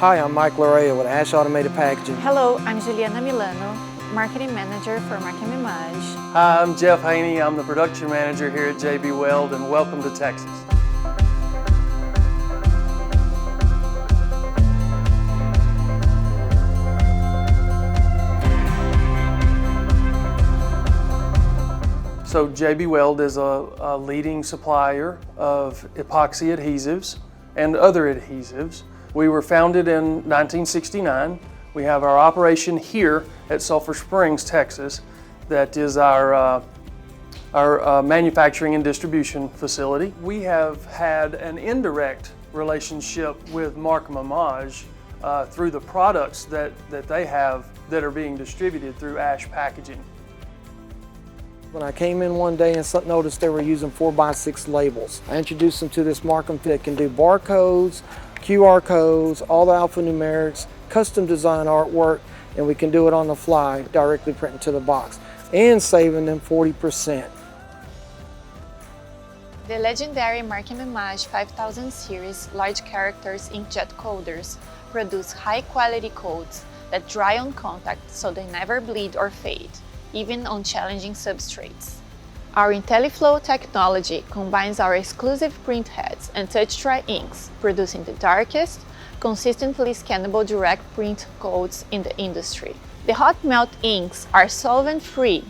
Hi, I'm Mike Lorea with Ash Automated Packaging. Hello, I'm Juliana Milano, Marketing Manager for Markem-Imaje. Hi, I'm Jeff Haney. I'm the Production Manager here at JB Weld, and welcome to Texas. So JB Weld is a leading supplier of epoxy adhesives and other adhesives. We were founded in 1969. We have our operation here at Sulphur Springs, Texas. That is our manufacturing and distribution facility. We have had an indirect relationship with Markem-Imaje through the products that they have that are being distributed through Ash Packaging. When I came in one day and noticed they were using 4x6 labels, I introduced them to this Markem that can do barcodes, QR codes, all the alphanumerics, custom design artwork, and we can do it on the fly, directly printing to the box, and saving them 40%. The legendary Markem-Imaje 5000 series large characters inkjet coders produce high-quality codes that dry on contact so they never bleed or fade, even on challenging substrates. Our IntelliFlow technology combines our exclusive print heads and touch-dry inks, producing the darkest, consistently scannable direct print codes in the industry. The hot melt inks are solvent-free,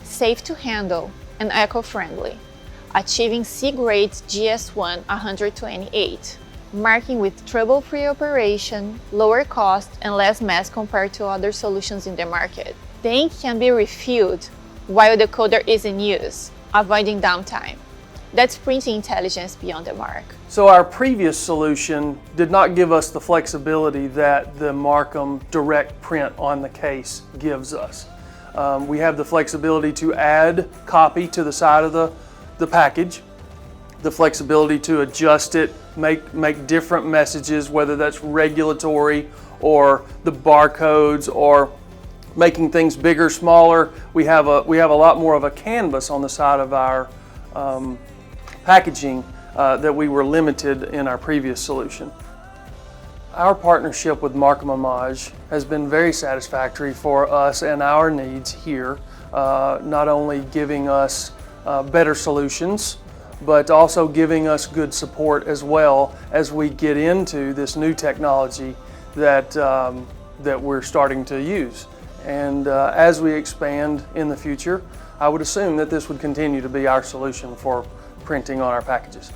safe to handle, and eco-friendly, achieving C-grade GS1 128, marking with trouble-free operation, lower cost, and less mess compared to other solutions in the market. The ink can be refilled while the coder is in use, avoiding downtime. That's printing intelligence beyond the mark. So our previous solution did not give us the flexibility that the Markem direct print on the case gives us. We have the flexibility to add copy to the side of the package, the flexibility to adjust it, make different messages, whether that's regulatory or the barcodes or making things bigger, smaller. We have a lot more of a canvas on the side of our packaging that we were limited in our previous solution. Our partnership with Markem-Imaje has been very satisfactory for us and our needs here, not only giving us better solutions, but also giving us good support as well as we get into this new technology that we're starting to use. And as we expand in the future, I would assume that this would continue to be our solution for printing on our packages.